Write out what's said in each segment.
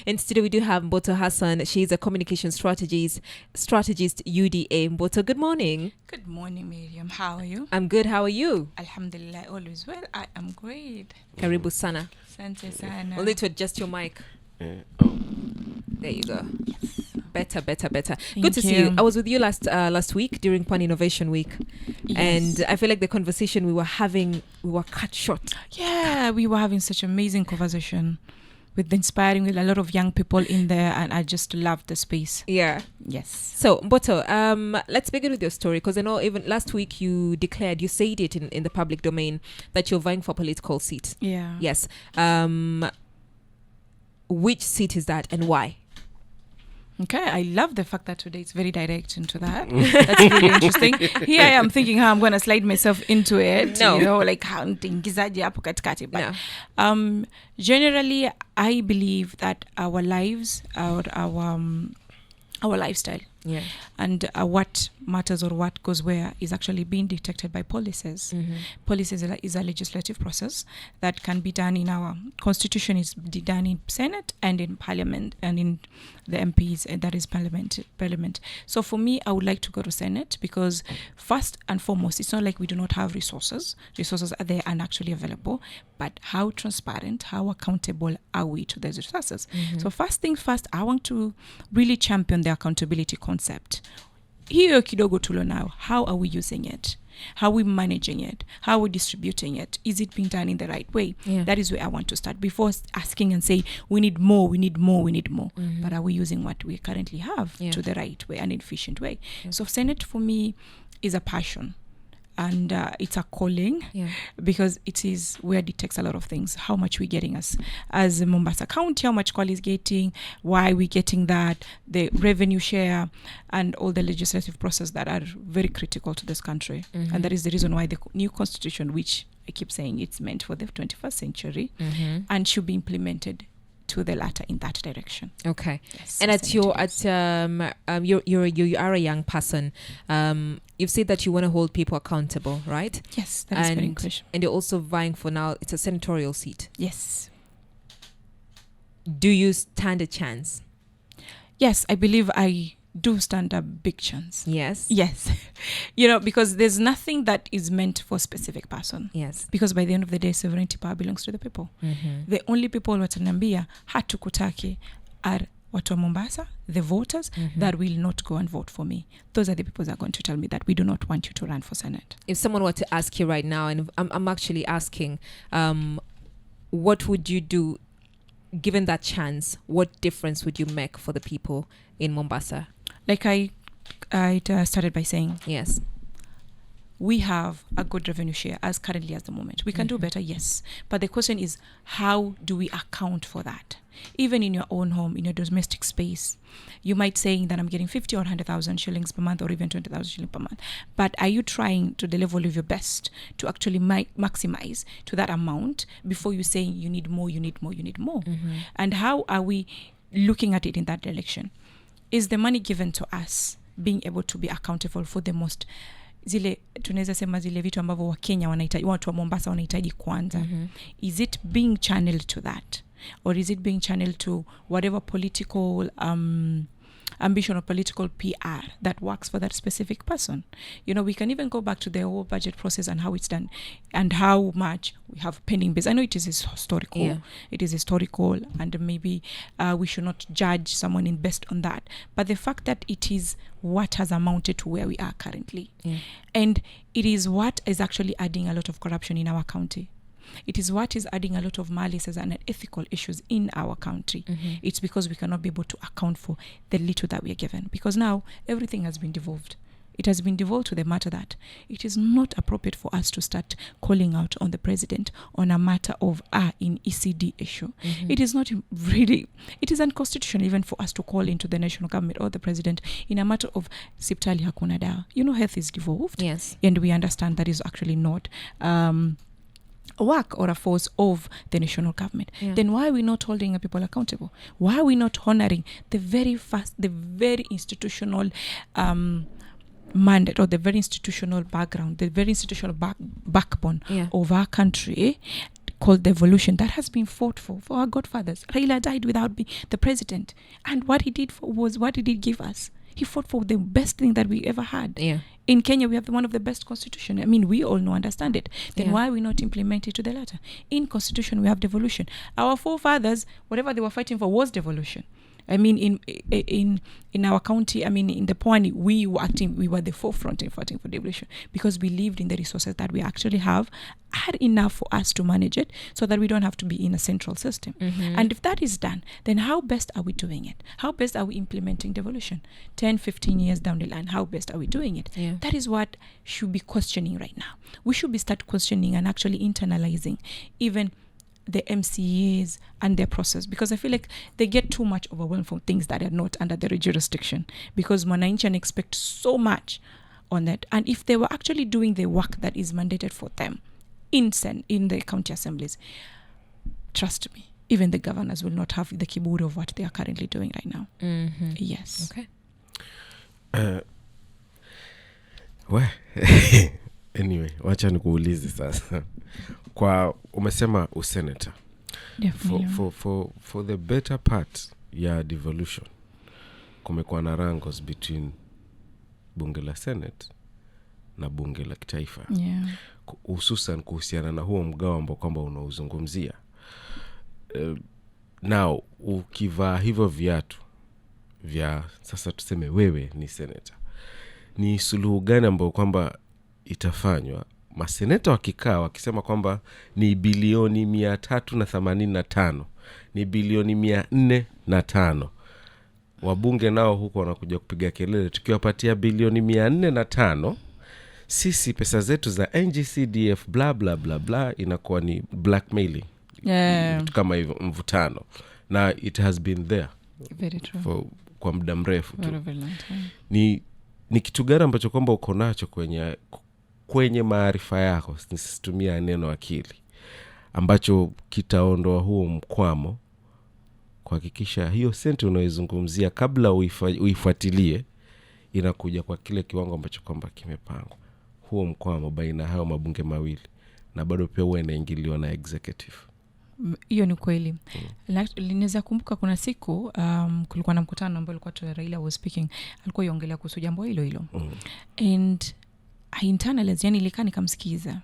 In studio, we do have Mboto Hassan. She's a communication strategist, UDA. Mboto, good morning. Good morning, Miriam. How are you? I'm good. How are you? Alhamdulillah, always well. I am great. Karibu sana. Asante sana. Only to adjust your mic. There you go. Yes. Better. Thank Good to see you. I was with you last week during Pan Innovation Week. Yes. And I feel like the conversation we were having, we were cut short. Yeah, we were having such amazing conversation with a lot of young people in there, and I just loved the space. Yeah. Yes. So, Mboto, let's begin with your story, because I know even last week you said it in the public domain that you're vying for a political seat. Yeah. Yes. Which seat is that and why? Okay, I love the fact that today it's very direct into that. That's really interesting. Here I am thinking how I'm going to slide myself into it. No. You know, like how katikati. But No. Generally, I believe that our lives, our lifestyle, Yeah. and what matters or what goes where is actually being detected by policies. Mm-hmm. Policies is a legislative process that can be done in our constitution, is done in Senate and in Parliament and in the MPs, and that is Parliament. So for me, I would like to go to Senate because first and foremost, it's not like we do not have resources. Resources are there and actually available, but how transparent, how accountable are we to those resources? Mm-hmm. So first things first, I want to really champion the accountability concept. Hiyo kidogo tulo now, how are we using it? How are we managing it? How are we distributing it? Is it being done in the right way? Yeah. That is where I want to start. Before asking and say, we need more. Mm-hmm. But are we using what we currently have to the right way and efficient way? Yeah. So Senate for me is a passion. And it's a calling, because it is where it detects a lot of things. How much we're getting as Mombasa County, how much Kwale is getting, why we're getting that, the revenue share, and all the legislative process that are very critical to this country. Mm-hmm. And that is the reason why the new constitution, which I keep saying it's meant for the 21st century, Mm-hmm. and should be implemented to the latter in that direction. Okay. Yes, And you are a young person. You've said that you want to hold people accountable, right? Yes, that is very important. And you're also vying for now, it's a senatorial seat. Yes. Do you stand a chance? Yes, I believe I do stand a big chance. Yes. Yes. Because there's nothing that is meant for a specific person. Yes. Because by the end of the day, sovereignty power belongs to the people. Mm-hmm. The only people watanambia hatukutaki are watu wa Mombasa, the voters that will not go and vote for me. Those are the people that are going to tell me that we do not want you to run for Senate. If someone were to ask you right now, and I'm actually asking, what would you do given that chance? What difference would you make for the people in Mombasa? Like I started by saying, Yes. we have a good revenue share as currently as the moment. We can do better, yes. But the question is, how do we account for that? Even in your own home, in your domestic space, you might say that I'm getting 50 or 100,000 shillings per month, or even 20,000 shillings per month. But are you trying to the level of your best to actually maximize to that amount before you say you need more? Mm-hmm. And how are we looking at it in that direction? Is the money given to us being able to be accountable for the most tunaweza sema zile vitu ambavyo Wakenya wanahitaji, watu wa Mombasa wanahitaji kwanza? Is it being channeled to that, or is it being channeled to whatever political ambition or political PR that works for that specific person? We can even go back to the whole budget process and how it's done and how much we have pending bills. I know it is historical. Yeah. It is historical, and maybe we should not judge someone based on that. But the fact that it is what has amounted to where we are currently. Yeah. And it is what is actually adding a lot of corruption in our county. It is what is adding a lot of malices and ethical issues in our country. It's because we cannot be able to account for the little that we are given. Because now everything has been devolved. It has been devolved to the matter that it is not appropriate for us to start calling out on the president on a matter of in ECD issue. It is not really, it is unconstitutional even for us to call into the national government or the president in a matter of sipitali hakuna dawa. Health is devolved. Yes. And we understand that is actually not a work or a force of the national government. Then why are we not holding people accountable? Why are we not honoring the very institutional mandate, or the very institutional background, the very institutional backbone of our country, called devolution that has been fought for our godfathers. Raila died without being the president, and what he did was, what did he give us? He fought for the best thing that we ever had. Yeah. In Kenya, we have one of the best constitution. I mean, we all know, understand it. Then why we not implement it to the letter? In constitution, we have devolution. Our forefathers, whatever they were fighting for was devolution. I mean, in our county, I mean, in the Pwani, we were the forefront in fighting for devolution because we lived in the resources that we actually had enough for us to manage it so that we don't have to be in a central system. And if that is done, then how best are we doing it? How best are we implementing devolution? 10, 15 years down the line, how best are we doing it? Yeah. That is what should be questioning right now. We should be start questioning and actually internalizing even the MCAs and their process, because I feel like they get too much overwhelmed from things that are not under their jurisdiction, because Mwananchi expect so much on that. And if they were actually doing the work that is mandated for them in the county assemblies, trust me, even the governors will not have the kiburi of what they are currently doing right now. Yes. Okay. Anyway, wacha nikuulize sasa. Kwa umesema usenator. For the better part ya devolution, kumekuwa na wrangles between bunge la Senate na bunge la kitaifa. Yeah. Hususan kuhusiana na huo mgao ambao kwamba unauzungumzia. Now, ukivaa hivyo viatu vya sasa, tuseme wewe ni senator, ni suluhu gani ambayo kwamba itafanywa? Maseneta wakikaa wakisema kwamba ni bilioni 385, ni bilioni 405. Wabunge nao huko wanakuja kupiga kelele, tukiwapatia bilioni 405, sisi pesa zetu za NGCDF bla bla bla bla, inakuwa ni blackmailing. Kama hivyo mvutano, na it has been there very true kwa muda mrefu tu. Very long time. Ni kitu gani ambacho kwamba uko nacho kwenye maarifa yako, nisitumia neno akili, ambacho kitaondoa huo mkwamo, kuhakikisha hiyo senti unaizungumzia kabla uifuatilie inakuja kwa kile kiwango ambacho kwamba kimepangwa, huo mkwamo baina hao mabunge mawili, na bado pia uwe inaingiliwa na executive? Hiyo ni kweli. Linaweza kumbuka kuna siku kulikuwa na mkutano ambao ulikuwa Raila was speaking, alikuwa yongelea kuhusu jambo hilo. And I internalized, yani nilikaa nikamsikiza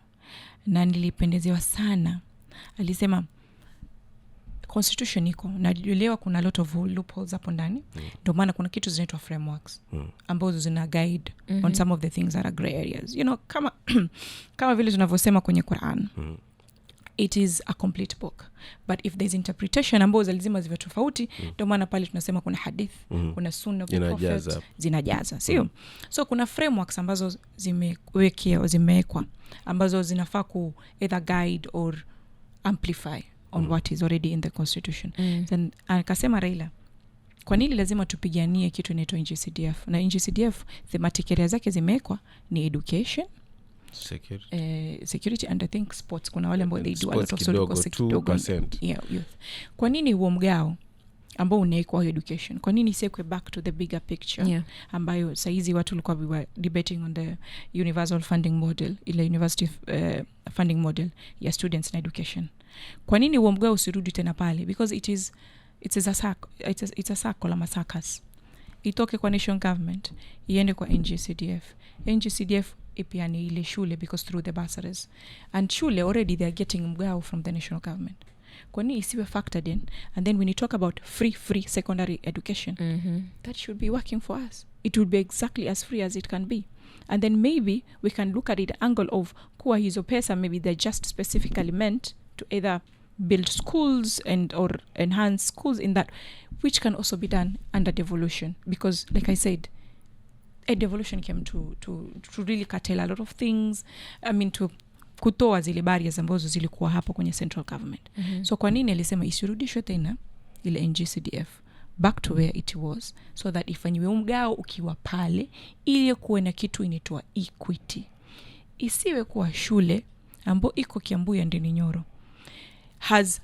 na nilipendezewa sana. Alisema constitution iko na nilielewa kuna a lot of loopholes hapo ndani. Ndio maana kuna kitu zinaitwa frameworks ambazo zina guide on some of the things that are gray areas. You know, kama vile tunavyosema kwenye Quran. It is a complete book, but if there's interpretation ambazo lazima ziwe tofauti, ndio maana pale tunasema kuna hadith, kuna sunna of the prophet zinajaza, sio? So kuna frameworks ambazo zimewekwa ambazo zinafaa ku either guide or amplify on what is already in the constitution. Then akasema Raila, kwa nini lazima tupiganie kitu inaitwa NGCDF? Na NGCDF thematic areas zake zimewekwa ni education, security and I think sports. Kuna wale ambao they do a lot of kidogo youth. Kwa nini huo mgao ambao unaekwa education, kwa nini isekwe back to the bigger picture ambayo saizi watu walikuwa we were debating on the universal funding model, ile university funding model ya students na education? Kwa nini huo mgao usirudi tena pale? Because it's a circle ama circus. Itoke kwa nation government iende kwa NGCDF pia ni ile shule, because through the bursaries and shule already they are getting mgao from the national government. Kwa nini isiwe factored in? And then when you talk about free secondary education, that should be working for us. It would be exactly as free as it can be. And then maybe we can look at it angle of kuwa hizo pesa maybe they're just specifically meant to either build schools or enhance schools in that, which can also be done under devolution, because like I said, a devolution came to really curtail a lot of things. I mean, to kutoa zile barriers ambazo zilikuwa hapo kwenye central government. So kwa nini alisema isirudishwe tena ile NGCDF back to where it was, so that ifanywe mgao ukiwa pale, ili kuwe na kitu inaitwa equity. Isiwe kuwa shule ambayo iko Kiambu ya Ndeni Nyoro has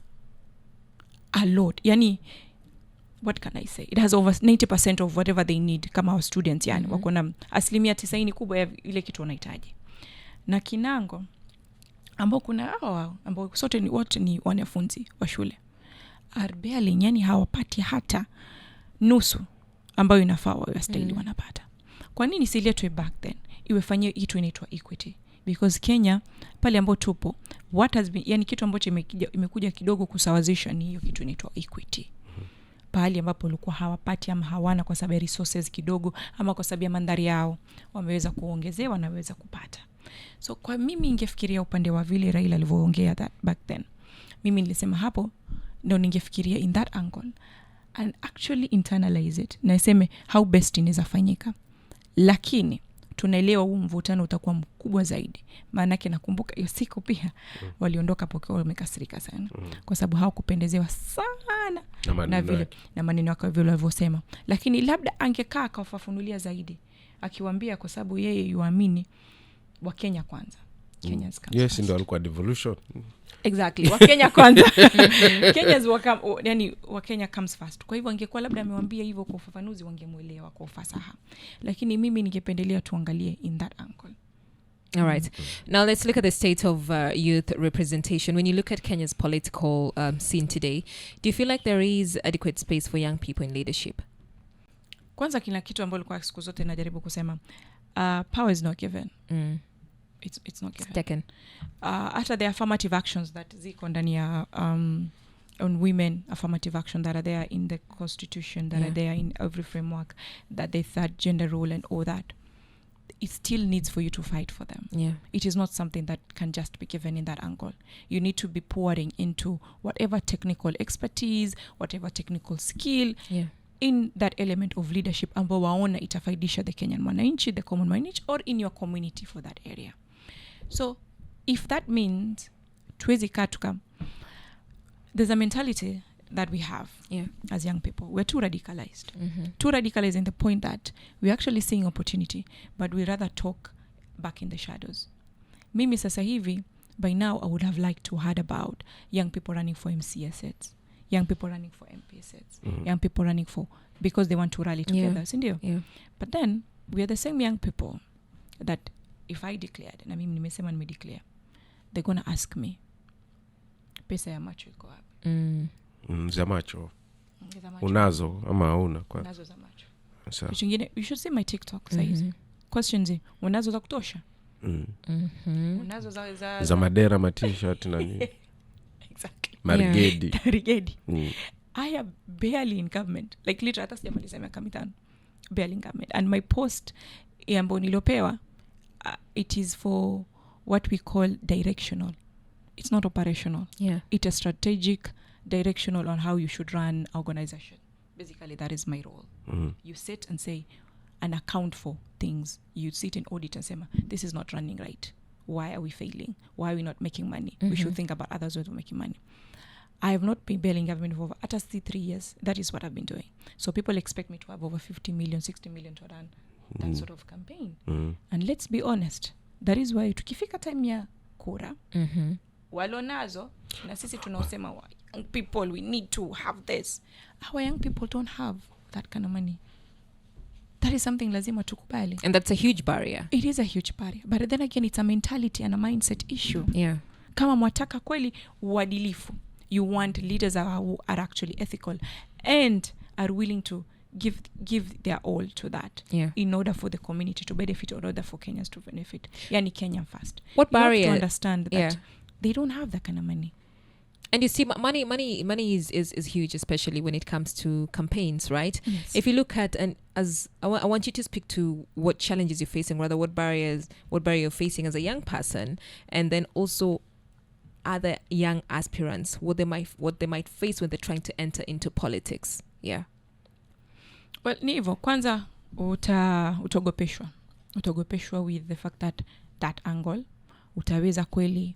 a lot, yani what can I say, it has over 90% of whatever they need kama our students, yani wako na 90% kubwa ya ile kitu wanahitaji. Na Kinango ambao kuna hao ambao sote ni wote ni wanafunzi wa shule are barely, yani hawapati hata nusu ambayo inafaa wawe stahili wanapata. Kwa nini siletwe back then iwefanyie kitu inaitwa equity? Because Kenya pale ambapo tupo, what has been, yani kitu ambacho imekuja kidogo kusawazisha ni hiyo kitu inaitwa equity. Pale ambapo walikuwa hawapati ama hawana kwa sababu ya resources kidogo ama kwa sababu ya mandhari yao, wameweza kuongezewa, wanaweza kupata. So kwa mimi ningefikiria upande wa vile Raila alivyoongea that back then, mimi nilisema hapo ndio ningefikiria in that angle and actually internalize it na iseme how best inaweza fanyika. Lakini tunaelewa huu mvutano utakuwa mkubwa zaidi, maana yake nakumbuka hiyo siku pia waliondoka pokeo wamekasirika sana kwa sababu hawakupendezewa sana na vile na maneno yake vile walivyosema. Lakini labda angekaa akafafanulia zaidi akiwaambia, kwa sababu yeye yuamini wa Kenya kwanza. Kenyans comes yes, ndio alikuwa devolution. Exactly, wa Kenya kwanza. Kenyans yani wa Kenya comes first. Kwa hivyo angekuwa labda amewaambia hivyo kwa ufafanuzi wangemuelewa kwa ufasaha. Lakini mimi ningependelea tuangalie in that angle. All right. Now let's look at the state of youth representation. When you look at Kenya's political scene today, do you feel like there is adequate space for young people in leadership? Kwanza kila kitu ambacho kwa siku zote najaribu kusema, power is not given. It's not given. It's taken. After the affirmative actions that ziko ndani ya on women, affirmative action that are there in the constitution, that are there in every framework, that the third gender role and all that, it still needs for you to fight for them. Yeah. It is not something that can just be given in that angle. You need to be pouring into whatever technical expertise, whatever technical skill, in that element of leadership ambao waona itafaidisha the Kenyan mwananchi, the common mwananchi, or in your community for that area. So if that means tuwezi katuka, there's a mentality that we have as young people. We're too radicalized. Too radicalized in the point that we're actually seeing opportunity, but we rather talk back in the shadows. Mimi sasa hivi, by now I would have liked to heard about young people running for MCA seats, young people running for MP seats, young people running for, because they want to rally together. Yeah. But then we are the same young people that if I declared, na mimi nimesema nimedeclare, they're going to ask me, pesa ya macho iko wapi? Za macho unazo ama hauna? Kwa unazo za macho. Sawa. You should see my TikTok size. Questions, unazo za kutosha? Unazo za madera, ma t-shirt na nini? Exactly. Marigedi. I am barely in government. Like literally hata sijamaliza miaka 5. Barely in government. And my post ambayo nilopewa, it is for what we call directional. It's not operational. It's a strategic directional on how you should run organization. Basically that is my role. You sit and say and account for things. You sit in audit and say, this is not running right. Why are we failing? Why are we not making money? We should think about others ways of making money. I have not been bailing government for over at least 3 years. That is what I've been doing. So people expect me to have over 50 million, 60 million to run that sort of campaign. And let's be honest, that is why tukifika time ya kura, walonazo, na sisi tunaosema young people, we need to have this. Our young people don't have that kind of money. That is something lazima tukubali. And that's a huge barrier. It is a huge barrier. But then again, it's a mentality and a mindset issue. Kama mwataka kweli uadilifu, you want leaders who are actually ethical and are willing to give their all to that in order for the community to benefit, or in order for Kenyans to benefit. Yani Kenya first. What you barrier? Have to understand that they don't have that kind of money. And you see, money is huge, especially when it comes to campaigns, right? Yes. If you look at, and as I want you to speak to what challenges you're facing, rather what barrier you're facing as a young person, and then also other young aspirants, what they might face when they're trying to enter into politics. Well, ni hivyo. Kwanza utogopeshwa with the fact that angle utaweza kweli,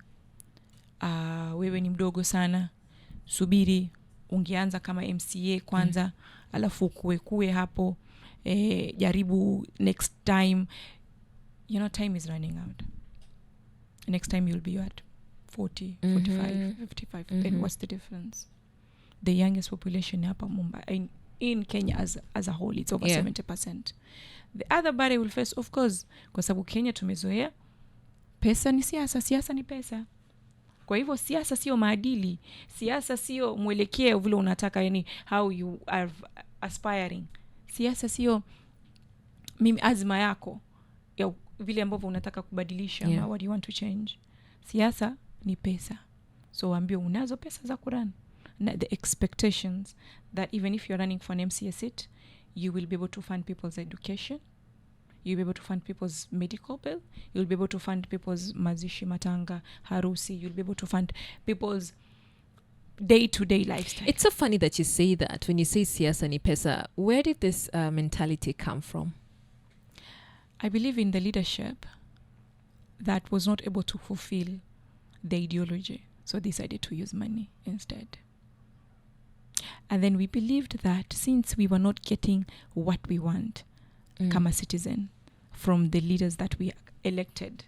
wewe ni mdogo sana, subiri ungeanza kama MCA kwanza, alafu kuwe hapo, jaribu next time. You know, time is running out. Next time you'll be at 40, 45, 55. Then what's the difference? The youngest population hapa Mumbai, in Kenya as a whole, it's over 70%. The other barrier will face, of course, kwa sababu Kenya tumezoea pesa ni siasa ni pesa. Kwa hivyo siasa sio maadili, siasa sio mwelekeo vile unataka, yani how you are aspiring. Siasa sio mimi azma yako ya vile ambavyo unataka kubadilisha, Yeah. what you want to change. Siasa ni pesa, so waambie unazo pesa za kurun, na the expectations that even if you're running for an MCA seat, you will be able to fund people's education, you'll be able to fund people's medical bill, you'll be able to fund people's mazishi, matanga, harusi, you'll be able to fund people's day-to-day lifestyle. It's so funny that you say that. When you say siasa ni pesa, where did this mentality come from? I believe in the leadership that was not able to fulfill the ideology, so decided to use money instead. And then we believed that since we were not getting what we want, kama citizen, from the leaders that we elected,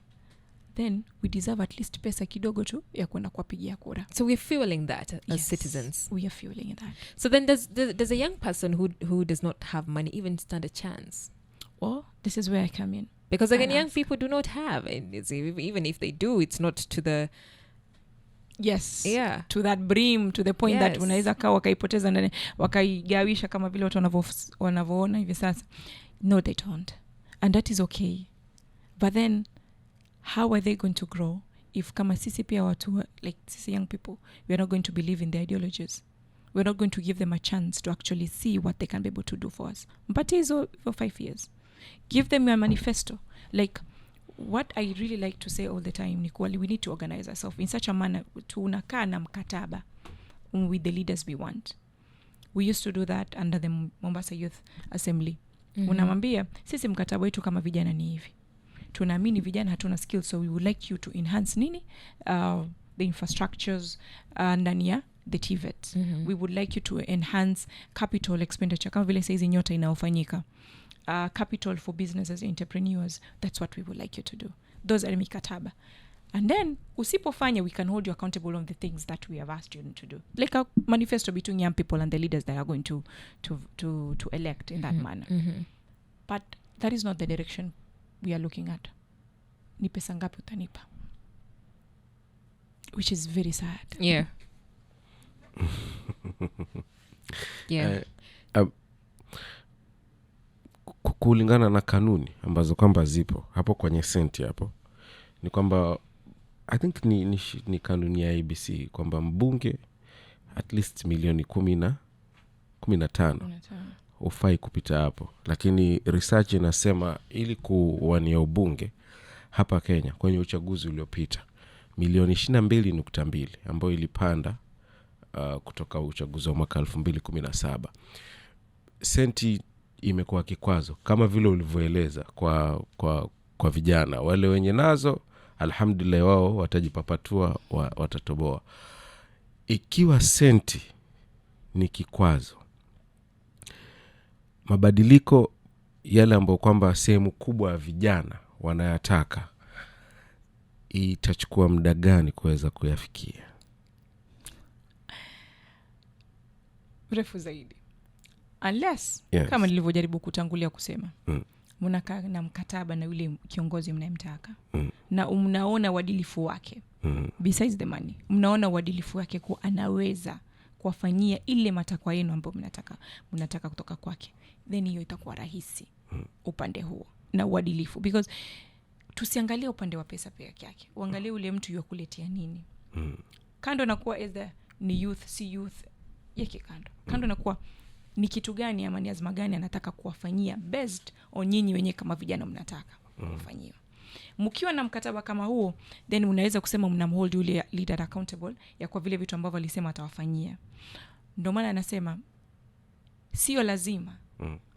then we deserve at least pesa kidogo tu ya kwenda kuwapigia kura. So we're fueling that as Yes, citizens. we are fueling that. So then does a young person who does not have money even stand a chance? Well, this is where I come in. Because again, I young ask. people do not have, and even if they do, it's not to the Yes. Yeah. To that brim, to the point that Yes. unaweza kaa wakaipoteza na wakaigawisha kama vile watu wanavyoona hivi sasa. No, they don't. And that is okay. But then, how are they going to grow if kama sisi pia watu, like sisi young people, we are not going to believe in their ideologies? We're not going to give them a chance to actually see what they can be able to do for us. But hizo for 5 years. Give them a manifesto. Like, what I really like to say all the time ni kuwa we need to organize ourselves in such a manner tunakaa na mkataba with the leaders we want. We used to do that under the Mombasa Youth Assembly. Unamwambia sisi mkataba wetu kama vijana ni hivi. Tunaamini vijana hatuna skills, so we would like you to enhance nini the infrastructures ndani ya the TVET. We would like you to enhance capital expenditure kama vile saizi nyota inaofanyika. Capital for businesses, entrepreneurs. That's what we would like you to do. Those are mikataba. And then usipofanya, we can hold you accountable on the things that we have asked you to do, like a manifesto between young people and the leaders that are going to elect in that manner. But that is not the direction we are looking at. Ni pesa ngapi utanipa, which is very sad. Yeah. Yeah. Kulingana na kanuni ambazo kwamba zipo hapo kwenye senti hapo, ni kwamba I think ni kanuni ya ABC kwamba mbunge at least milioni 15 ufai kupita hapo. Lakini research inasema ili kuwania ubunge hapa Kenya kwenye uchaguzi uliopita, milioni 22.2 ambayo ilipanda kutoka uchaguzi wa mwaka 2017. Senti imekuwa kikwazo kama vile ulivyoeleza kwa vijana wale wenye nazo, alhamdulillah, wao watajipapatua, watatoboa. Ikiwa senti ni kikwazo, mabadiliko yale ambayo kwamba sehemu kubwa ya vijana wanayataka, itachukua muda gani kuweza kuyafikia? Mrefu zaidi. Unless, yes, kama nilivyojaribu kutangulia kusema, mnakaa na mkataba na yule kiongozi mnayemtaka, na mnaona uadilifu wake, besides the money, mnaona uadilifu wake kwa anaweza kuwafanyia ile matakwa yenu ambayo mnataka kutoka kwake, then hiyo itakuwa rahisi upande huo na uadilifu. Because tusiangalie upande wa pesa peke yake, uangalie ule mtu yukuletea nini. Kando na kuwa ni youth, si youth, yake kando na kuwa ni kitu gani ama ni azma gani anataka kuwafanyia based on nyinyi wenyewe kama vijana mnataka kufanyiwa. Mkiwa na mkataba kama huo, then unaweza kusema mnamhold yule leader accountable ya kwa vile vitu ambavyo alisema atawafanyia. Ndio maana anasema sio lazima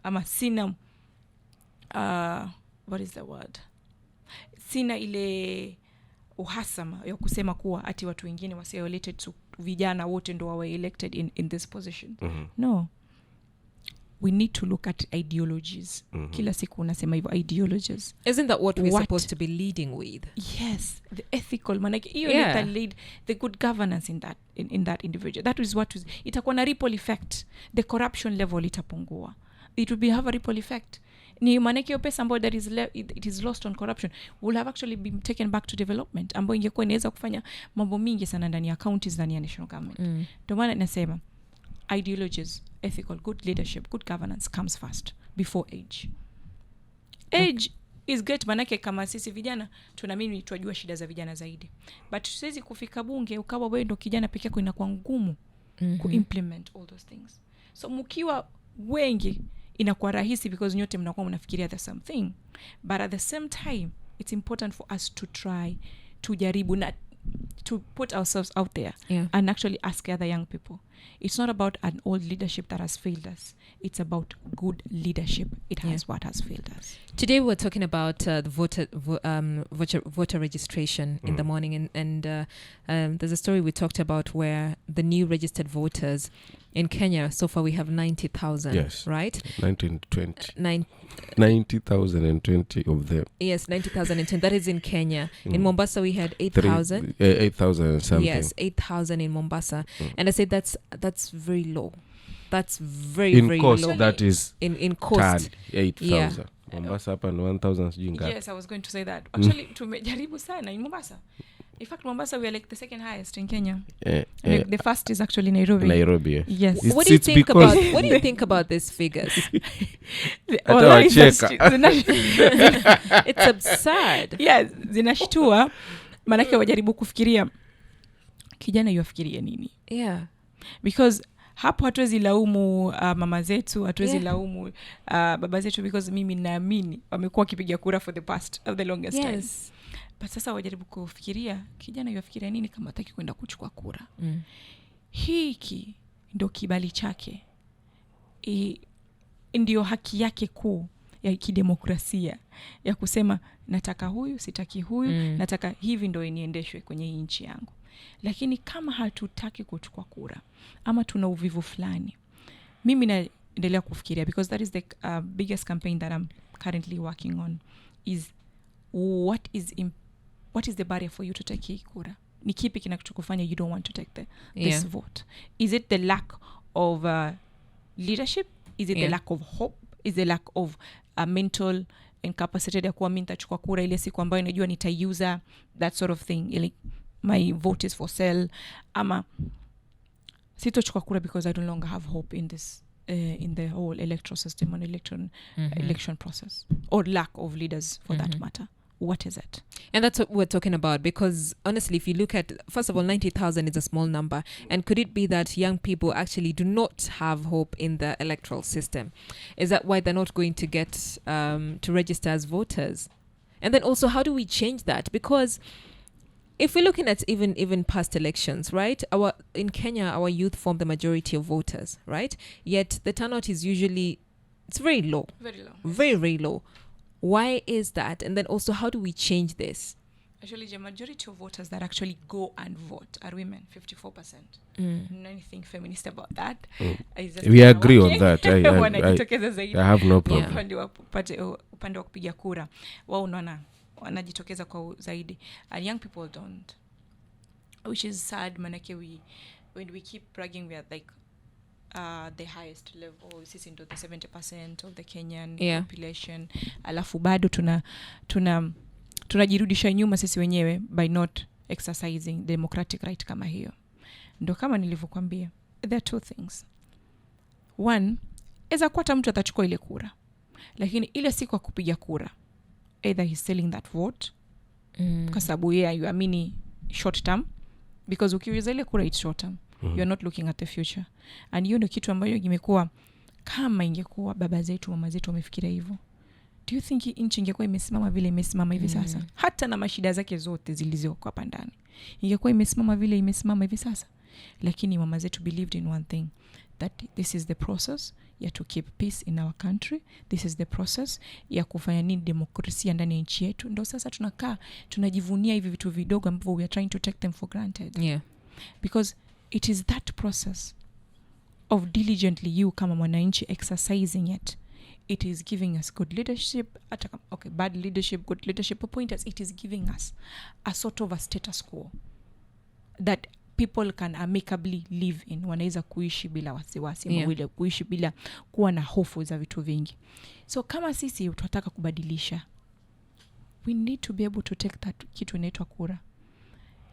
ama sina what is the word, sina ile uhasama ya kusema kuwa ati watu wengine wasi related to vijana wote ndio wawe elected in this position. No, we need to look at ideologies. Kila siku unasema hivyo, ideologies. Isn't that what we're supposed to be leading with? Yes, the ethical manake hiyo yeah, lead the good governance in that individual. That is what itakuwa na ripple effect. The corruption level itapungua, it will have a ripple effect. Ni manake hiyo pesa ambayo that is it is lost on corruption will have actually been taken back to development, ambayo ingekuwa inaweza kufanya mambo mingi sana ndani ya counties, ndani ya national government. Ndio maana nasema ideologies, ethical, good leadership, good governance comes first before age. Age is great, manake kama sisi vijana tunaamini tunajua shida za vijana zaidi, but siwezi kufika bunge ukawa wewe ndo kijana pekee yako, inakuwa ngumu kuimplement all those things. So mkiwa wengi inakuwa rahisi because nyote mnakuwa mnafikiria the same thing, but at the same time it's important for us to try to jaribu na to put ourselves out there and actually ask other young people. It's not about an old leadership that has failed us. It's about good leadership. It has what has failed us. Today we're talking about the voter registration in the morning, and there's a story we talked about where the new registered voters in Kenya, so far we have 90,000, yes, right? 90,020 of them. Yes, 90,010. That is in Kenya. In Mombasa we had 8,000. 8,000 and something. Yes, 8,000 in Mombasa. And I said that's very low. That's very in cost, low. that is in cost. 8,000. Mombasa hapa ni 1,000 sijui ngapi. Yes, I was going to say that. Actually tumejaribu sana in Mombasa. In fact, Mombasa, we are like the second highest in Kenya. Like the first is actually Nairobi. Nairobi. Yes. What do you think about? What do you think about these figures? It's absurd. Yes, zinashtua. Manake wajaribu kufikiria kijana yuafikirie nini. Yeah. Because hapo hatuwezi laumu mama zetu, hatuwezi laumu baba zetu, because mimi naamini wamekuwa kipiga kura for the longest time. But sasa wajaribu kufikiria kijana yuafikiria nini kama hataki kwenda kuchukua kura. Hiki ndio kibali chake. Ndio haki yake kuu ya kidemokrasia ya kusema nataka huyu, sitaki huyu, nataka hivi ndio iniendeshwe kwenye hii nchi yangu. Lakini kama hatutaki kuchukua kura ama tuna uvivu fulani, mimi naendelea kufikiria, because that is the biggest campaign that I'm currently working on, is what is the barrier for you to take hii kura? Ni kipi kinachokufanya you don't want to take this vote? Is it the lack of leadership? Is it the lack of hope? Is the lack of mental incapacity ya kuwa mimi nitachukua kura ile siku ambayo najua nitaiuza, that sort of thing, like my vote is for sale, ama sitochukua kura because I no longer have hope in this in the whole electoral system and election process, or lack of leaders for that matter. What is it? And that's what we're talking about, because honestly, if you look at, first of all, 90,000 is a small number. And could it be that young people actually do not have hope in the electoral system? Is that why they're not going to get to register as voters? And then also, how do we change that? Because if we're looking at even past elections, right? In Kenya, our youth form the majority of voters, right? Yet the turnout is usually, it's very low. Very low. Very, very low. Why is that? And then also, how do we change this? Actually, the majority of voters that actually go and vote are women, 54%. Anything feminist about that? We agree on that. I have no problem. Upande wa kupiga kura, wao unaona wanajitokeza kwa zaidi, and young people don't, which is sad. Manake when we keep bragging, we are like the highest level, sisi ndo the 70% of the Kenyan population, alafu bado tunajirudisha nyuma sisi wenyewe by not exercising democratic right kama hiyo. Ndo kama nilivyokuambia, there are two things. One, eza kwata mtu atachukua ile kura, lakini ile siku ya kupiga kura, either he's selling that vote kwa sababu yeye yuamini short term, because ukiuza ile kura it's short term. You're not looking at the future. And hiyo ndio kitu ambayo imekuwa, kama ingekuwa baba zetu, mama zetu wamefikiria hivyo, do you think nchi ingekuwa imesimama vile imesimama hivi sasa? Hata na mashida zake zote zilizokuwa hapa ndani, ingekuwa imesimama vile imesimama hivi sasa? Lakini mama zetu believed in one thing, that this is the process ya to keep peace in our country. This is the process ya kufanya nini demokrasia ndani ya nchi yetu. Ndio sasa tunakaa tunajivunia hivi vitu vidogo ambavyo we are trying to take them for granted. Because it is that process of diligently you kama mwananchi exercising it. It is giving us good leadership, bad leadership, good leadership, pointers. It is giving us a sort of a status quo that people can amicably live in, wanaweza kuishi bila wasiwasi, Yeah. ama kuishi bila kuwa na hofu za vitu vingi. So kama sisi tunataka kubadilisha, we need to be able to take that kitu inaitwa kura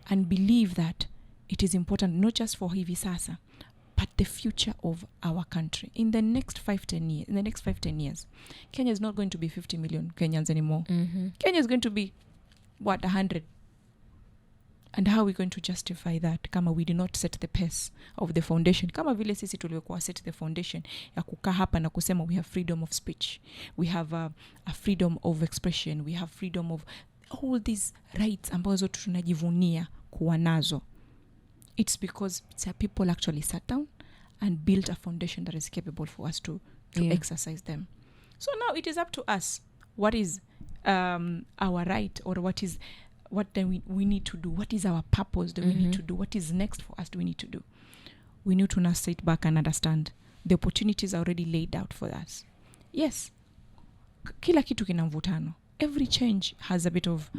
and believe that it is important not just for hivi sasa but the future of our country. In the next 5-10 years, Kenya is not going to be 50 million Kenyans anymore. Kenya is going to be 100. And how are we going to justify that kama we did not set the pace of the foundation? Kama vile sisi tulikuwa set the foundation ya kukaa hapa na kusema we have freedom of speech, we have a freedom of expression, we have freedom of all these rights ambazo tunajivunia kuwa nazo. It's because people actually sat down and built a foundation that is capable for us to exercise them. So now it is up to us. What is our right, or what then we need to do? What is our purpose that we need to do? What is next for us do we need to do? We need to now sit back and understand the opportunities are already laid out for us. Yes, kila kitu kina mvutano. Every change has a bit of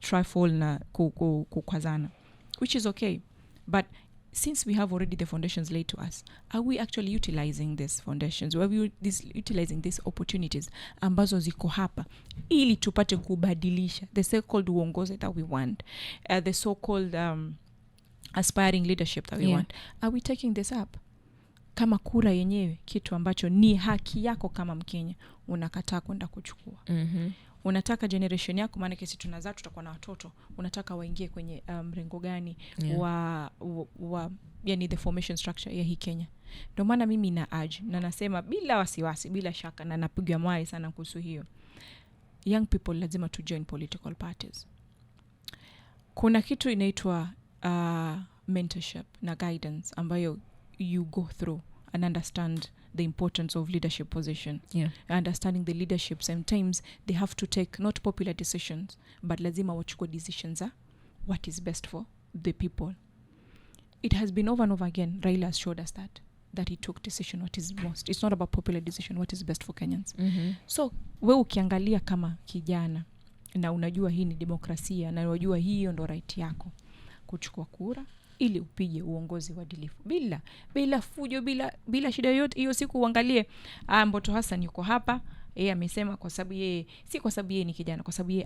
trifle na kukwazana, which is okay. But since we have already the foundations laid to us, are we actually utilizing these foundations? Are we utilizing these opportunities ambazo ziko hapa ili tupate kubadilisha the so-called uongozi that we want, the so-called aspiring leadership that we want? Are we taking this up? Kama kura yenyewe, kitu ambacho ni haki yako kama Mkenya, unakataa kwenda kuchukua. Unataka generation yako, maana kesi tunazaa tutakuwa na watoto, unataka waingie kwenye mrengo gani wa yani the formation structure ya hii Kenya. Ndio maana mimi na na nasema bila wasiwasi, bila shaka, na napiga mawe sana kuhusu hiyo. Young people lazima to join political parties. Kuna kitu inaitwa mentorship na guidance ambayo you go through and understand the importance of leadership position. Understanding the leadership, sometimes they have to take not popular decisions, but lazima wachukue decisions what is best for the people. It has been over and over again. Raila has showed us that he took decision what is most. It's not about popular decision, what is best for Kenyans. So we ukiangalia kama kijana na unajua hii ni demokrasia na unajua hiyo ndo right yako kuchukua kura ili upige uongozi uadilifu bila fujo, bila shida yoyote. Hiyo siku uangalie Mboto Hassan yuko hapa, yeye amesema kwa sababu yeye, si kwa sababu yeye ni kijana, kwa sababu yeye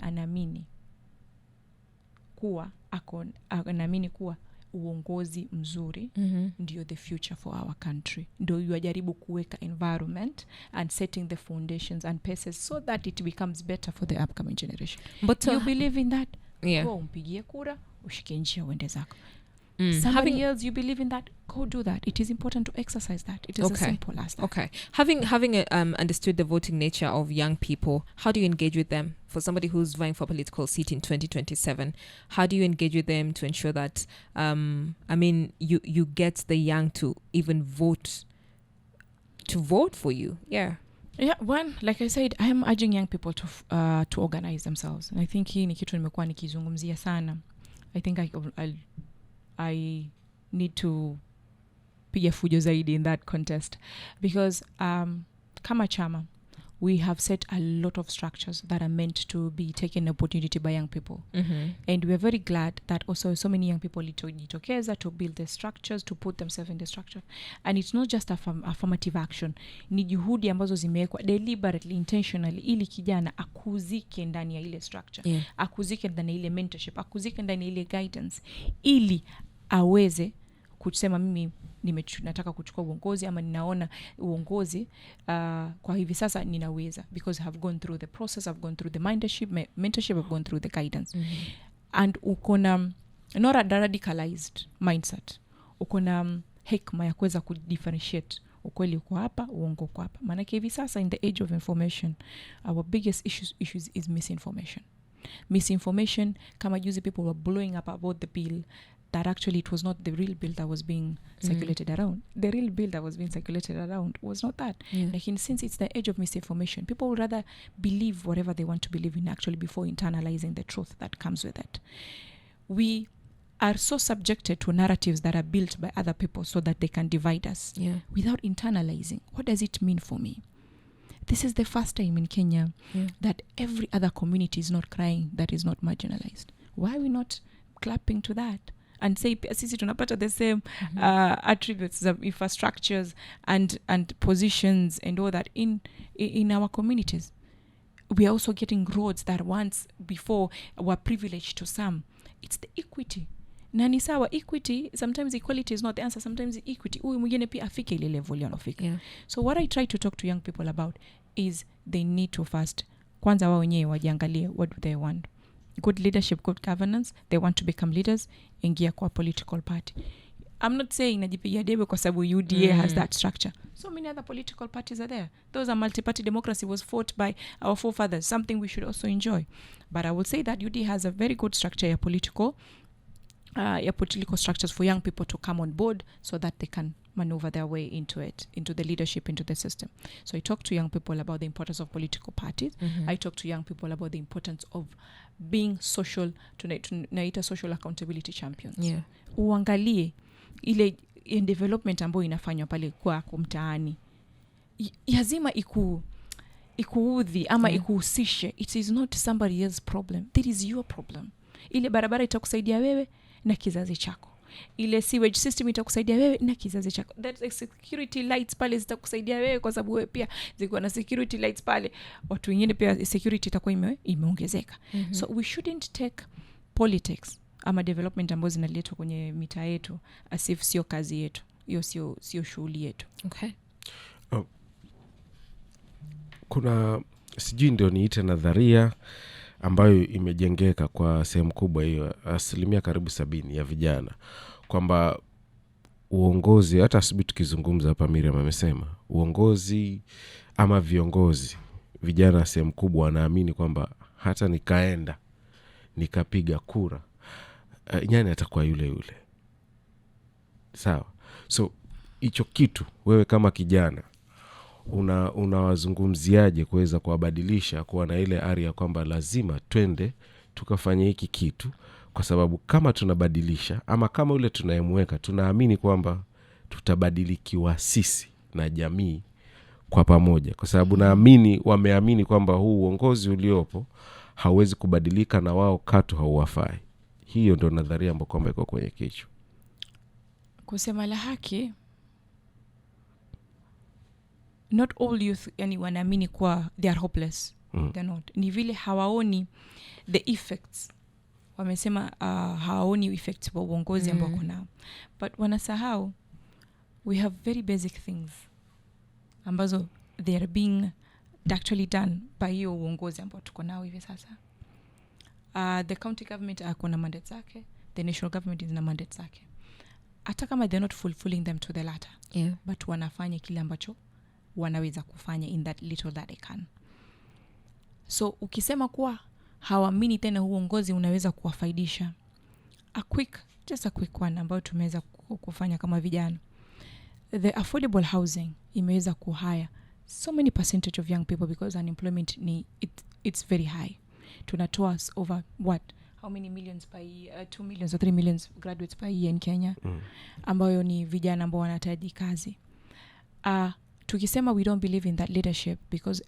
anaamini kuwa uongozi mzuri ndio the future for our country. Ndio yajaribu kuweka environment and setting the foundations and paces so that it becomes better for the upcoming generation. But you believe in that? Go umpigie kura, ushike njia uende zako. Somebody else, you believe in that, go do that. It is important to exercise that. It is as simple as that. Okay. Having understood the voting nature of young people, how do you engage with them? For somebody who's vying for a political seat in 2027, how do you engage with them to ensure that, you get the young to even vote for you? Yeah, one, like I said, I am urging young people to organize themselves. And I think hii ni kitu nimekuwa nikizungumzia sana. I think I need to piga fujo zaidi in that contest, because kama chama we have set a lot of structures that are meant to be taken opportunity by young people. And we're very glad that also so many young people jitokeza to build the structures, to put themselves in the structure. And it's not just affirmative action, ni juhudi ambazo zimewekwa deliberately, intentionally, ili kijana akuzike ndani ya ile structure, akuzike ndani ya ile mentorship, akuzike ndani ya ile guidance, ili aweze kusema mimi nataka kuchukua uongozi, ama ninaona uongozi kwa hivi sasa ninaweza, because I have gone through the process, I've gone through the mentorship, I've gone through the guidance. And ukona not a radicalized mindset, ukona hekima ya kuweza kudifferentiate ukweli uko hapa, uongo uko hapa. Maana hivi sasa in the age of information, our biggest issues is misinformation. Kama juzi people were blowing up about the bill, that actually it was not the real bill that was being circulated around. The real bill that was being circulated around was not that. Like, since it's the age of misinformation, people would rather believe whatever they want to believe in, actually, before internalizing the truth that comes with it. We are so subjected to narratives that are built by other people so that they can divide us without internalizing. What does it mean for me? This is the first time in Kenya that every other community is not crying, that is not marginalized. Why are we not clapping to that? and say sisi tunapata the same attributes of infrastructures and positions and all that in our communities. We are also getting roads that once before were privileged to some. It's the equity. Na ni sawa, equity, sometimes equality is not the answer, sometimes equity. Huyu mwingine pia afike ile level yanofika. Yeah. So what I try to talk to young people about is they need to first, kwanza wao wenyewe wajiangalie, what do they want? Good leadership, good governance. They want to become leaders, ingia kwa political party. I'm not saying najipigia debe kwa sababu UDA has that structure. So many other political parties are there. Those are multi-party democracy was fought by our forefathers, something we should also enjoy. But I would say that UDA has a very good structure, political structures for young people to come on board so that they can maneuver their way into it, into the leadership, into the system. So I talk to young people about the importance of political parties. I talk to young people about the importance of being social, tunaita social accountability champions. Yeah. Uangalie ile in development ambayo inafanywa pale kwa mtaani. Yazima ikuudhi ama ikuhusishe. It is not somebody else's problem. It is your problem. Ile barabara itakusaidia wewe na kizazi chako. Ile sewage system itakusaidia wewe na kizazi chako. That security lights pale zitakusaidia wewe kwa sababu wewe pia ziko na security lights pale. Watu wengine pia security itakuwa imeongezeka. So we shouldn't take politics ama development ambazo zinaletwa kwenye mitaa yetu as if sio kazi yetu. Hiyo sio shughuli yetu. Okay. Kuna sijui ndio niite nadharia ambayo imejengeka kwa sehemu kubwa, hiyo 70% ya vijana, kwamba uongozi, hata asubuhi tukizungumza hapa Miriam amesema uongozi ama viongozi, vijana sehemu kubwa wanaamini kwamba hata nikaenda nikapiga kura nyani atakuwa yule. Sawa. So hicho kitu wewe kama kijana unawazungumziaje kuweza kuwabadilisha kuwa na ile ari ya kwamba lazima twende tukafanye hiki kitu, kwa sababu kama tunabadilisha ama kama ule tunayemweka tunaamini kwamba tutabadilikiwa sisi na jamii kwa pamoja, kwa sababu wameamini kwamba huu uongozi uliopo hauwezi kubadilika na wao katu hauwafai. Hiyo ndio nadharia ambayo kwamba iko kwenye kichwa. Kusema la haki, not all youth yani wanaamini kwa they are hopeless. They're not. Ni vile hawaoni the effects. Wamesema hawaoni effects wa uongozi ambao kuna. But wanasahau we have very basic things ambazo they are being actually done by hiyo uongozi ambao tuko nao hivi sasa. The county government akona mandate zake, the national government is na mandate zake. Hata kama they're not fulfilling them to the latter. Yeah. But wanafanya kile ambacho wanaweza kufanya in that little that they can. So ukisema kuwa hawaamini tena uongozi unaweza kuwafaidisha, just a quick one ambayo tumeweza kufanya kama vijana. The affordable housing imeweza kuhire so many percentage of young people because unemployment it's very high. Tunatoa over how many millions per year, 2 millions or 3 millions graduates per year in Kenya, ambayo ni vijana ambao wanahitaji kazi. Tukisema we don't believe in that leadership because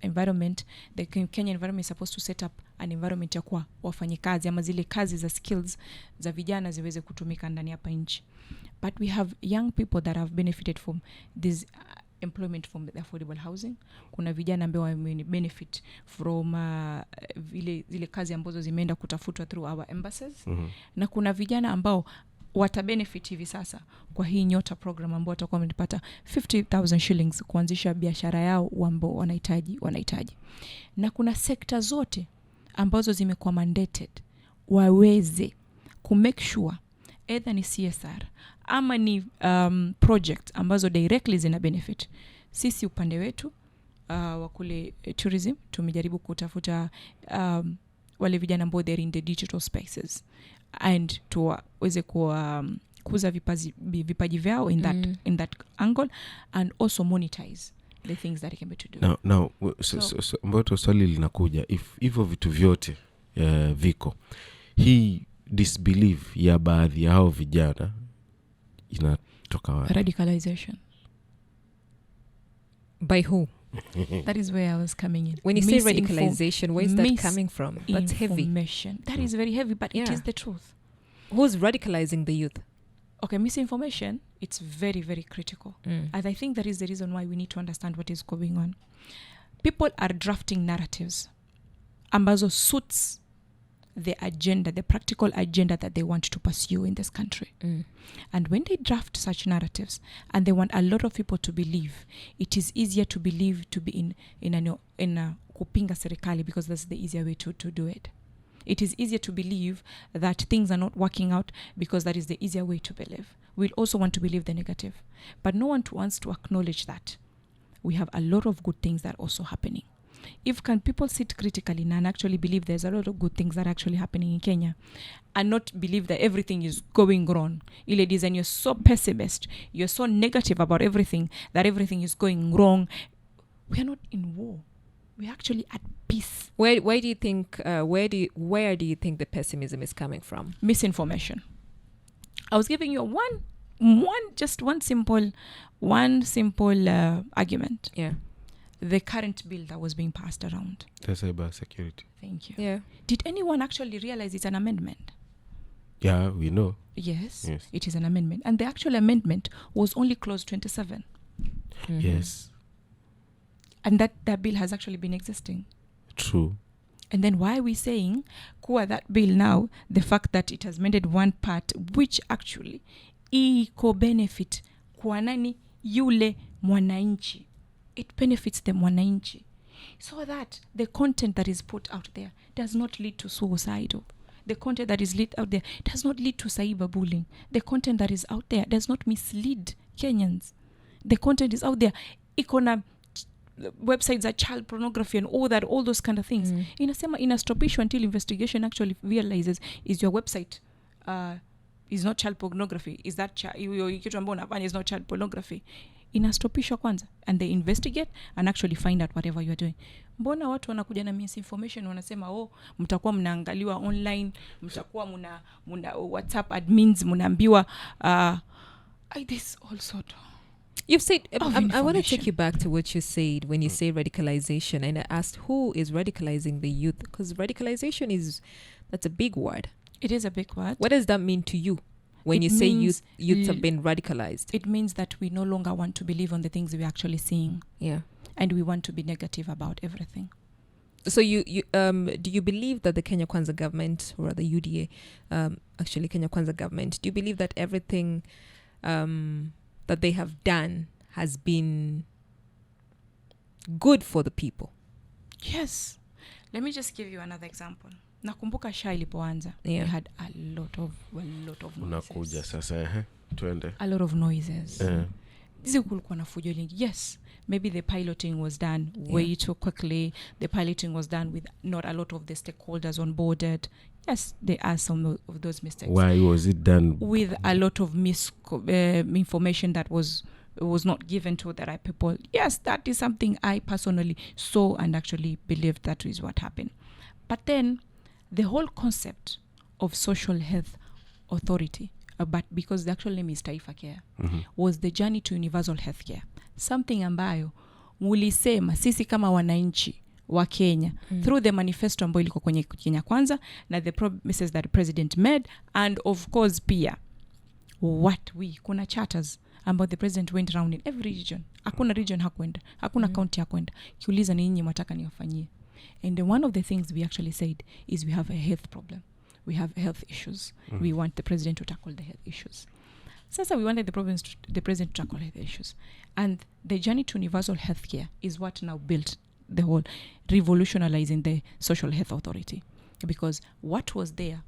the Kenya environment is supposed to set up an environment ya kuwa wafanye kazi ama zile kazi za skills za vijana ziweze kutumika ndani hapa nchi. But we have young people that have benefited from this employment from the affordable housing. Kuna vijana ambao benefit from zile kazi ambazo zimeenda kutafutwa through our embassies. Na kuna vijana ambao watabenefit hivi sasa kwa hii Nyota program ambao watakuwa wamepata 50,000 shillings kuanzisha biashara yao ambao wanahitaji. Na kuna sekta zote ambazo zimekuwa mandated waweze ku make sure either ni CSR ama ni project ambazo directly zina benefit. Sisi upande wetu wa kule tourism tumejaribu kutafuta wale vijana ambao they're in the digital spaces and tuweze kuuza vipaji vyao in that angle and also monetize the things that it can be to do. Now Mboto, swali linakuja, if hivyo vitu vyote viko, hii disbelief ya baadhi ya hao vijana inatoka wapi? Radicalization. By who? That is where I was coming in. When you say radicalization, where is that coming from? That's heavy. That is very heavy, but it is the truth. Who's radicalizing the youth? Okay, misinformation, it's very, very critical. Mm. And I think that is the reason why we need to understand what is going on. People are drafting narratives ambazo suits the agenda, the practical agenda that they want to pursue in this country. Mm. And when they draft such narratives and they want a lot of people to believe, it is easier to believe to be in a kupinga serikali, because that's the easier way to do it. It is easier to believe that things are not working out because that is the easier way to believe. We'll also want to believe the negative. But no one wants to acknowledge that we have a lot of good things that are also happening. If can people sit critically and actually believe there's a lot of good things that are actually happening in Kenya, and not believe that everything is going wrong. Ladies, and you're so pessimist, you're so negative about everything, that everything is going wrong. We are not in war. We're actually at peace. Where do you think where do you think the pessimism is coming from? Misinformation. I was giving you one simple argument. Yeah. The current bill that was being passed around. The cyber security. Thank you. Yeah. Did anyone actually realize it's an amendment? Yeah, we know. Yes. Yes. It is an amendment. And the actual amendment was only clause 27. Mm-hmm. Yes. And that bill has actually been existing. True. And then why are we saying kuwa that bill now, the fact that it has amended one part which actually iko benefit kwa nani yule mwananchi. It benefits the mwananchi. So that the content that is put out there does not lead to suicide. The content that is lit out there does not lead to cyberbullying. The content that is out there does not mislead Kenyans. The content is out there. Ikona websites are child pornography and all those kind of things. Inastopishwa until investigation actually realizes is your website is not child pornography. Is that kitu ambayo unafanya is not child pornography. Inastopishwa kwanza, and they investigate and actually find out whatever you are doing. Mbona watu wanakuja na misinformation, wanasema mtakuwa mnaangaliwa online, mtakuwa muna WhatsApp admins mnaambiwa this also. You've said, I want to take you back to what you said when you say radicalization, and I asked who is radicalizing the youth, because radicalization that's a big word. It is a big word. What does that mean to you when you say youths have been radicalized? It means that we no longer want to believe on the things we're actually seeing. Yeah. And we want to be negative about everything. So you do you believe that the Kenya Kwanza government, or the UDA, actually Kenya Kwanza government, do you believe that everything that they have done has been good for the people? Yes. Let me just give you another example. Nakumbuka SHA ilipoanza. Yeah. We had a lot of noises. Unakuja sasa twende. A lot of noises. Hizi kulikuwa na fujo nyingi. Yes. Maybe the piloting was done way too quickly. The piloting was done with not a lot of the stakeholders onboarded. Yes, there are some of those mistakes. Why was it done? With a lot of information that was not given to the right people. Yes, that is something I personally saw and actually believed that is what happened. But then the whole concept of social health authority, but because the actual name is Taifa Care, was the journey to universal health care. Something ambayo mulisema sisi kama wananchi wa Kenya through the manifesto ambayo iliko kwenye Kenya Kwanza na the promises that the president made, and of course pia kuna charters about the president went around in every region. Hakuna region hakwenda, hakuna county hakwenda. Kiuliza ni nyinyi mwataka niwafanyie. And one of the things we actually said is we have a health problem. We have health issues. We want the president to tackle the health issues. Sasa we wanted the president to tackle health issues. And the journey to universal health care is what now built the whole revolutionizing the social health authority. Because what was there,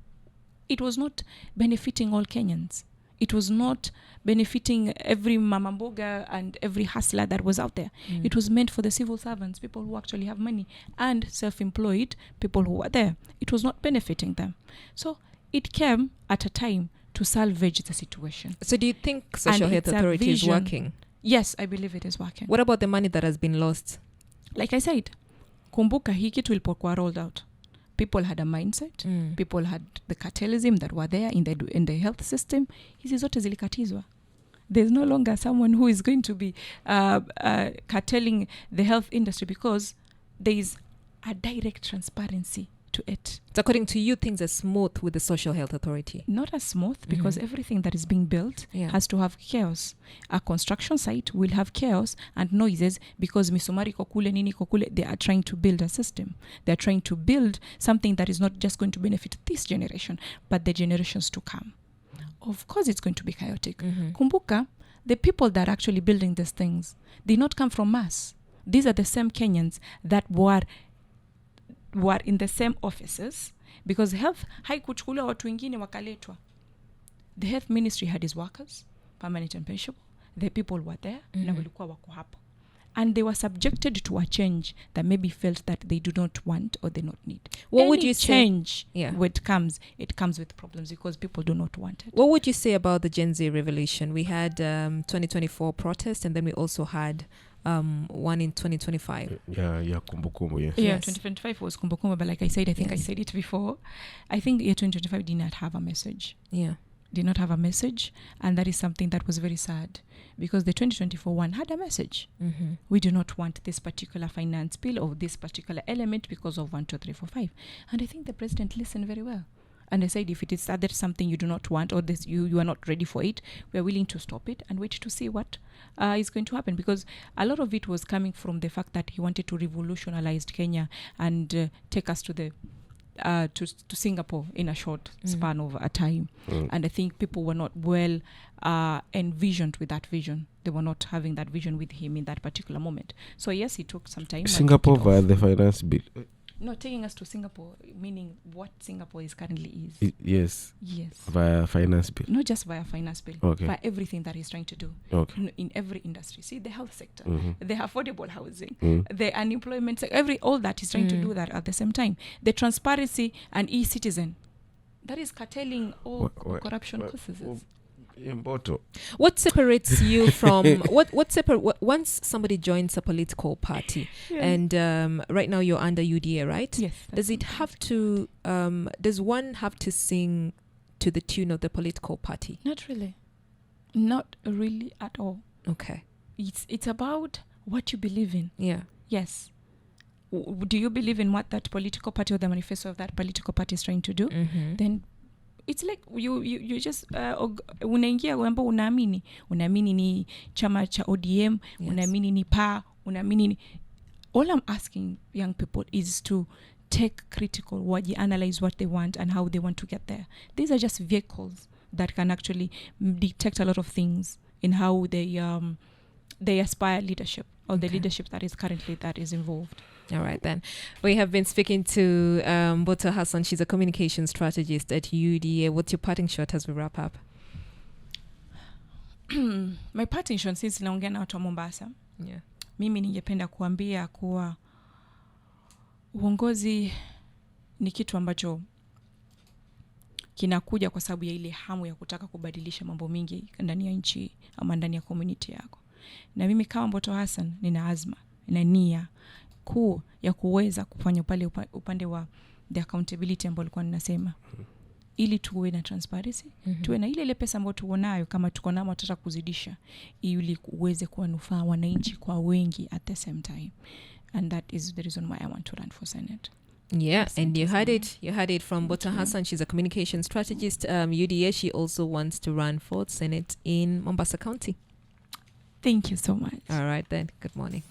it was not benefiting all Kenyans. It was not benefiting every mama mboga and every hustler that was out there. It was meant for the civil servants, people who actually have money, and self-employed people who were there. It was not benefiting them. So it came at a time to salvage the situation. So do you think social health authority is working? Yes, I believe it is working. What about the money that has been lost? Like I said, kumbuka hii kitu ilipokuwa rolled out. People had a mindset. People had the cartelism that were there in the health system. Hizi zote zilikatizwa. There's no longer someone who is going to be carteling the health industry, because there is a direct transparency to it. So according to you, things are smooth with the Social Health Authority? Not as smooth, because everything that is being built has to have chaos. A construction site will have chaos and noises because misumari kokule nini kokule. They are trying to build a system. They are trying to build something that is not just going to benefit this generation, but the generations to come. Of course, it's going to be chaotic. Kumbuka, the people that are actually building these things did not come from us. These are the same Kenyans that were in the same offices, because health haikuchukuliwa watu wengine wakaletwa. The health ministry had his workers, permanent and pensionable. The people were there, na walikuwa wako hapo. And they were subjected to a change that maybe felt that they do not want or they not need. What would you change say? When it comes with problems because people do not want it. What would you say about the Gen Z revolution? We had 2024 protest, and then we also had one in 2025. Yeah, kumbukumbu, yes. Yeah, 2025 was kumbukumbu, but like I said, I think I said it before. I think year 2025 did not have a message. Yeah. Did not have a message, and that is something that was very sad, because the 2024 one had a message. We do not want this particular finance bill or this particular element because of 1, 2, 3, 4, 5. And I think the president listened very well. And I said, if it is that something you do not want, or this you are not ready for it, we are willing to stop it and wait to see what is going to happen. Because a lot of it was coming from the fact that he wanted to revolutionize Kenya and take us to the to Singapore in a short span of a time. And I think people were not well envisioned with that vision. They were not having that vision with him in that particular moment. So yes, it took some time. Singapore via the finance bill. No, taking us to Singapore, meaning what Singapore is currently is. Yes. Yes. Via finance bill. Not just via finance bill. Okay. Via everything that he's trying to do. Okay. In every industry. See, the health sector, the affordable housing, the unemployment sector, all that he's trying to do that at the same time. The transparency and e-citizen. That is curtailing all corruption processes. Mboto. What separates you from once somebody joins a political party, and right now you're under UDA, right? Yes. Does it have to does one have to sing to the tune of the political party? Not really at all. Okay. It's about what you believe in. Yeah. Yes. Do you believe in what that political party or the manifesto of that political party is trying to do? Then it's like you just unaingia kwamba unaamini ni chama cha ODM, unaamini ni unaamini ni. All I'm asking young people is to take critical, analyze what they want and how they want to get there. These are just vehicles that can actually detect a lot of things in how they aspire leadership, or the leadership that is involved. All right, then. We have been speaking to Mboto Hassan. She's a communication strategist at UDA. What's your parting shot as we wrap up? My parting shot, since naongea na watu wa Mombasa, mimi ningependa kuambia kuwa uongozi ni kitu ambacho kinakuja kwa sababu ya ile hamu ya kutaka kubadilisha mambo mingi ndani ya nchi ama ndani ya community yako. Na mimi kama Mboto Hassan nina azma, nina nia kuu ya kuweza kufanya pale upande wa the accountability ambayo nilikuwa ninasema, ili tuwe na transparency, tuwe na ile pesa ambayo tuonayo, kama tuko nayo tunataka kuzidisha, ili uweze kuwanufaa wananchi kwa wengi at the same time. And that is the reason why I want to run for Senate. Yeah, and you heard it from Mboto Hassan. She's a communication strategist. UDA, she also wants to run for Senate in Mombasa County. Thank you so much. All right then. Good morning.